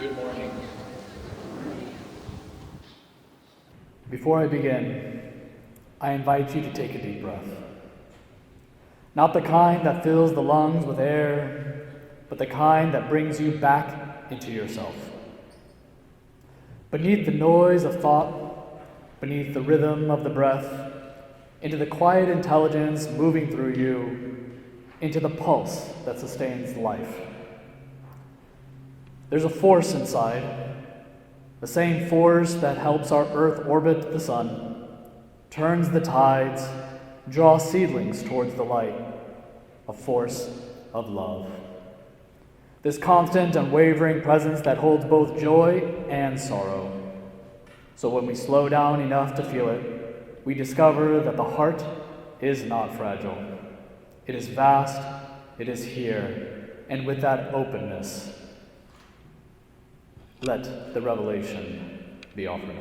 Good morning. Before I begin, I invite you to take a deep breath. Not the kind that fills the lungs with air, but the kind that brings you back into yourself. Beneath the noise of thought, beneath the rhythm of the breath, into the quiet intelligence moving through you, into the pulse that sustains life. There's a force inside, the same force that helps our Earth orbit the sun, turns the tides, draws seedlings towards the light, a force of love. This constant, unwavering presence that holds both joy and sorrow. So when we slow down enough to feel it, we discover that the heart is not fragile. It is vast, it is here, and with that openness, let the revelation be offered.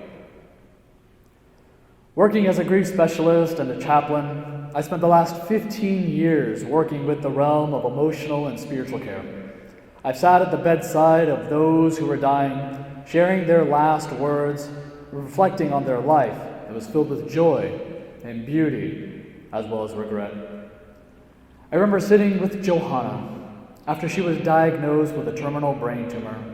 Working as a grief specialist and a chaplain, I spent the last 15 years working with the realm of emotional and spiritual care. I've sat at the bedside of those who were dying, sharing their last words, reflecting on their life that was filled with joy and beauty, as well as regret. I remember sitting with Johanna after she was diagnosed with a terminal brain tumor.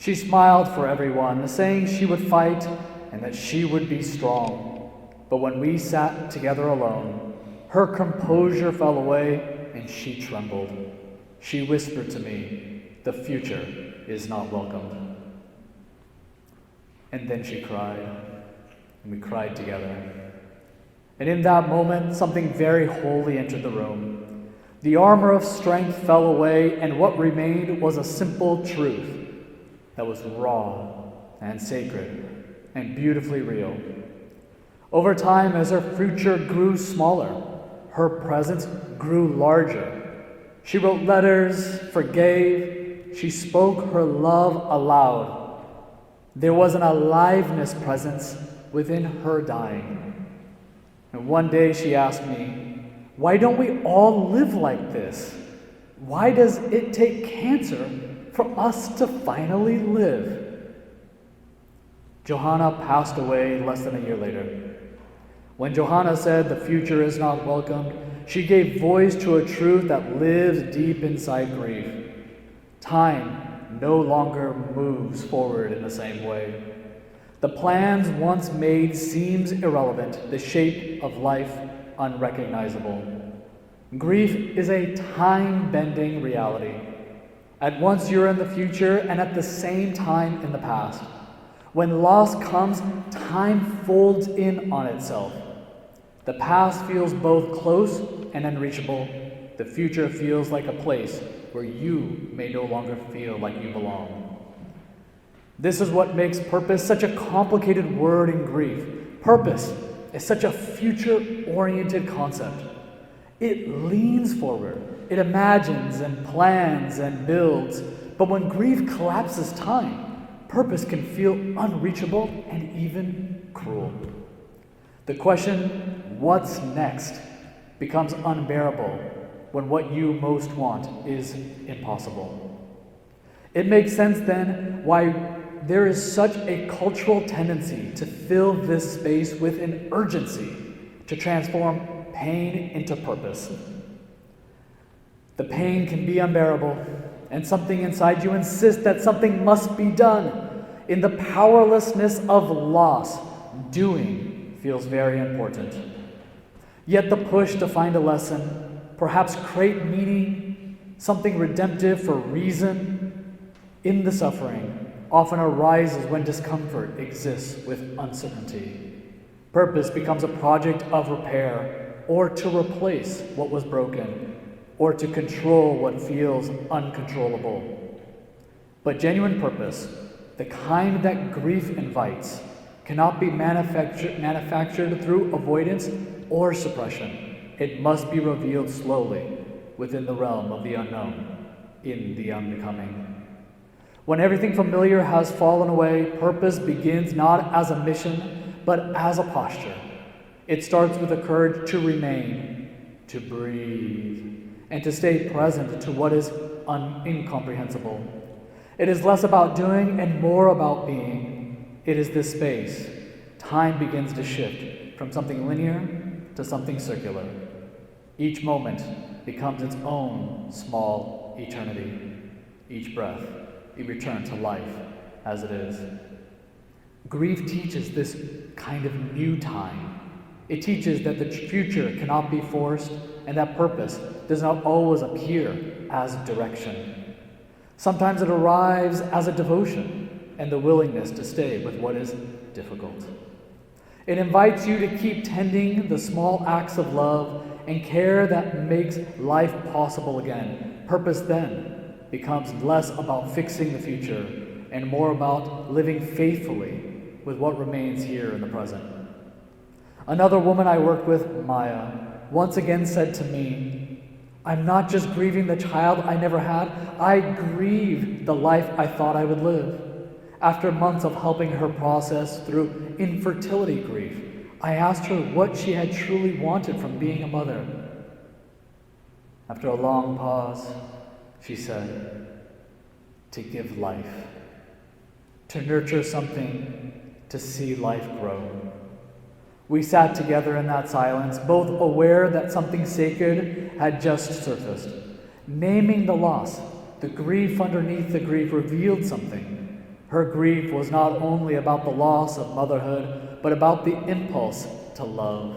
She smiled for everyone, saying she would fight and that she would be strong. But when we sat together alone, her composure fell away and she trembled. She whispered to me, "The future is not welcomed." And then she cried, and we cried together. And in that moment, something very holy entered the room. The armor of strength fell away, and what remained was a simple truth that was raw and sacred and beautifully real. Over time, as her future grew smaller, her presence grew larger. She wrote letters, forgave, she spoke her love aloud. There was an aliveness presence within her dying. And one day she asked me, "Why don't we all live like this? Why does it take cancer for us to finally live?" Johanna passed away less than a year later. When Johanna said the future is not welcomed, she gave voice to a truth that lives deep inside grief. Time no longer moves forward in the same way. The plans once made seems irrelevant, the shape of life unrecognizable. Grief is a time-bending reality. At once you're in the future and at the same time in the past. When loss comes, time folds in on itself. The past feels both close and unreachable. The future feels like a place where you may no longer feel like you belong. This is what makes purpose such a complicated word in grief. Purpose is such a future-oriented concept. It leans forward. It imagines and plans and builds. But when grief collapses time, purpose can feel unreachable and even cruel. The question, what's next, becomes unbearable when what you most want is impossible. It makes sense then why there is such a cultural tendency to fill this space with an urgency to transform pain into purpose. The pain can be unbearable, and something inside you insists that something must be done. In the powerlessness of loss, doing feels very important. Yet the push to find a lesson, perhaps create meaning, something redemptive for reason, in the suffering, often arises when discomfort exists with uncertainty. Purpose becomes a project of repair, or to replace what was broken, or to control what feels uncontrollable. But genuine purpose, the kind that grief invites, cannot be manufactured through avoidance or suppression. It must be revealed slowly within the realm of the unknown, in the unbecoming. When everything familiar has fallen away, purpose begins not as a mission, but as a posture. It starts with the courage to remain, to breathe, and to stay present to what is incomprehensible. It is less about doing and more about being. It is this space. Time begins to shift from something linear to something circular. Each moment becomes its own small eternity. Each breath, you return to life as it is. Grief teaches this kind of new time. It teaches that the future cannot be forced and that purpose does not always appear as direction. Sometimes it arrives as a devotion and the willingness to stay with what is difficult. It invites you to keep tending the small acts of love and care that makes life possible again. Purpose then becomes less about fixing the future and more about living faithfully with what remains here in the present. Another woman I worked with, Maya, once again said to me, "I'm not just grieving the child I never had, I grieve the life I thought I would live." After months of helping her process through infertility grief, I asked her what she had truly wanted from being a mother. After a long pause, she said, "To give life, to nurture something, to see life grow." We sat together in that silence, both aware that something sacred had just surfaced. Naming the loss, the grief underneath the grief revealed something. Her grief was not only about the loss of motherhood, but about the impulse to love,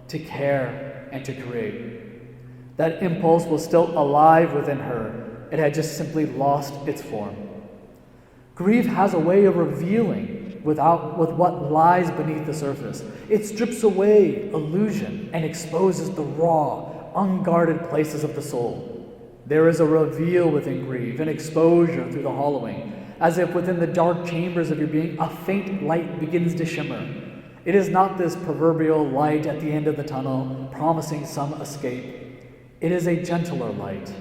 to care, and to create. That impulse was still alive within her. It had just simply lost its form. Grief has a way of revealing with what lies beneath the surface. It strips away illusion and exposes the raw, unguarded places of the soul. There is a reveal within grief, an exposure through the hollowing, as if within the dark chambers of your being, a faint light begins to shimmer. It is not this proverbial light at the end of the tunnel, promising some escape. It is a gentler light,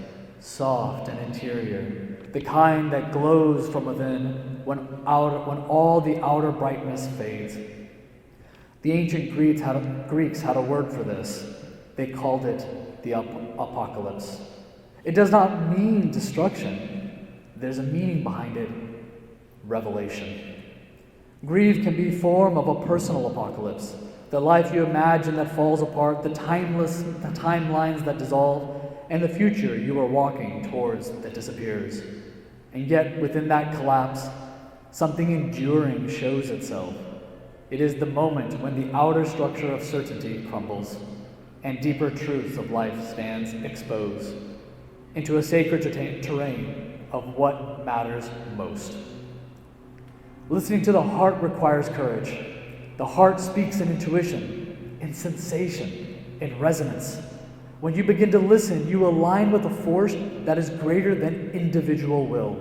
soft and interior, the kind that glows from within when all the outer brightness fades. The ancient Greeks had a word for this. They called it the apocalypse. It does not mean destruction. There's a meaning behind it, revelation. Grief can be a form of a personal apocalypse, the life you imagine that falls apart, the timelines that dissolve, and the future you are walking towards that disappears. And yet, within that collapse, something enduring shows itself. It is the moment when the outer structure of certainty crumbles and deeper truths of life stands exposed into a sacred terrain of what matters most. Listening to the heart requires courage. The heart speaks in intuition, in sensation, in resonance. When you begin to listen, you align with a force that is greater than individual will.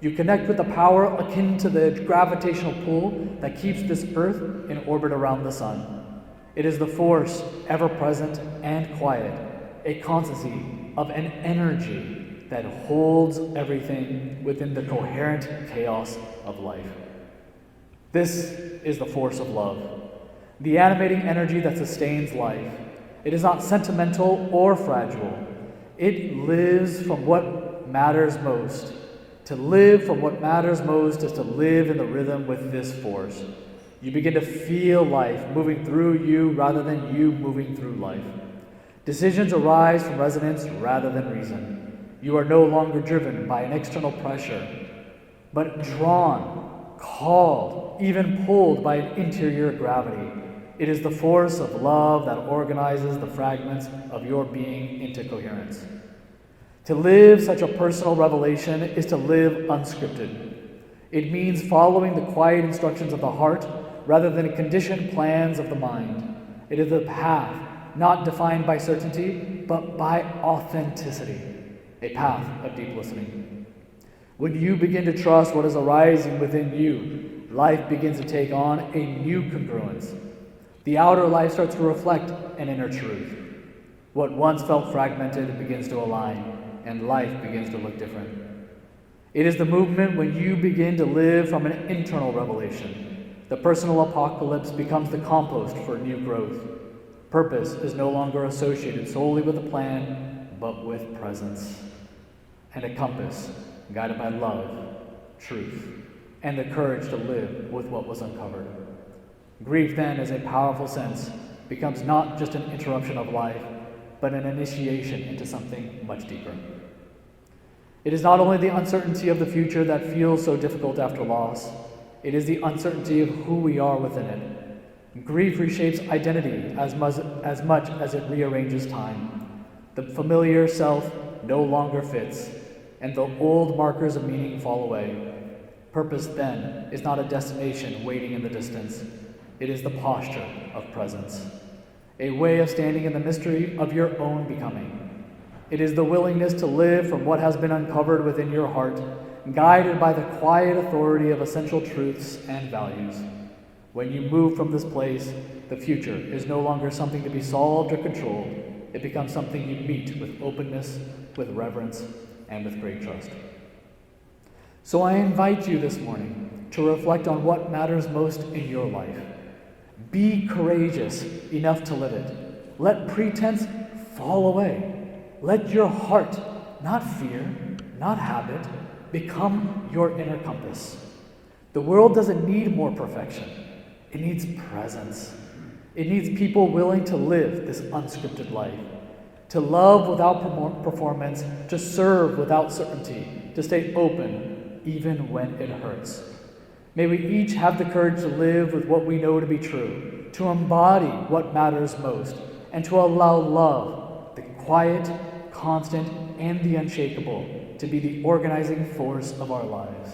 You connect with the power akin to the gravitational pull that keeps this earth in orbit around the sun. It is the force, ever present and quiet, a constancy of an energy that holds everything within the coherent chaos of life. This is the force of love, the animating energy that sustains life. It is not sentimental or fragile. It lives from what matters most. To live from what matters most is to live in the rhythm with this force. You begin to feel life moving through you rather than you moving through life. Decisions arise from resonance rather than reason. You are no longer driven by an external pressure, but drawn, called, even pulled by an interior gravity. It is the force of love that organizes the fragments of your being into coherence. To live such a personal revelation is to live unscripted. It means following the quiet instructions of the heart rather than conditioned plans of the mind. It is a path not defined by certainty, but by authenticity, a path of deep listening. When you begin to trust what is arising within you, life begins to take on a new congruence. The outer life starts to reflect an inner truth. What once felt fragmented begins to align, and life begins to look different. It is the movement when you begin to live from an internal revelation. The personal apocalypse becomes the compost for new growth. Purpose is no longer associated solely with a plan, but with presence. And a compass guided by love truth, and the courage to live with what was uncovered. Grief then, as a powerful sense, becomes not just an interruption of life, but an initiation into something much deeper. It is not only the uncertainty of the future that feels so difficult after loss, it is the uncertainty of who we are within it. Grief reshapes identity as much as it rearranges time. The familiar self no longer fits, and the old markers of meaning fall away. Purpose, then, is not a destination waiting in the distance. It is the posture of presence, a way of standing in the mystery of your own becoming. It is the willingness to live from what has been uncovered within your heart, guided by the quiet authority of essential truths and values. When you move from this place, the future is no longer something to be solved or controlled. It becomes something you meet with openness, with reverence, and with great trust. So I invite you this morning to reflect on what matters most in your life. Be courageous enough to live it. Let pretense fall away. Let your heart, not fear, not habit, become your inner compass. The world doesn't need more perfection. It needs presence. It needs people willing to live this unscripted life, to love without performance, to serve without certainty, to stay open even when it hurts. May we each have the courage to live with what we know to be true, to embody what matters most, and to allow love, the quiet, constant, and the unshakable, to be the organizing force of our lives.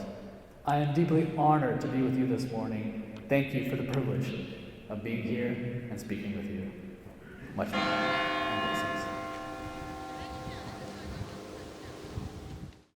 I am deeply honored to be with you this morning. Thank you for the privilege of being here and speaking with you. Much love.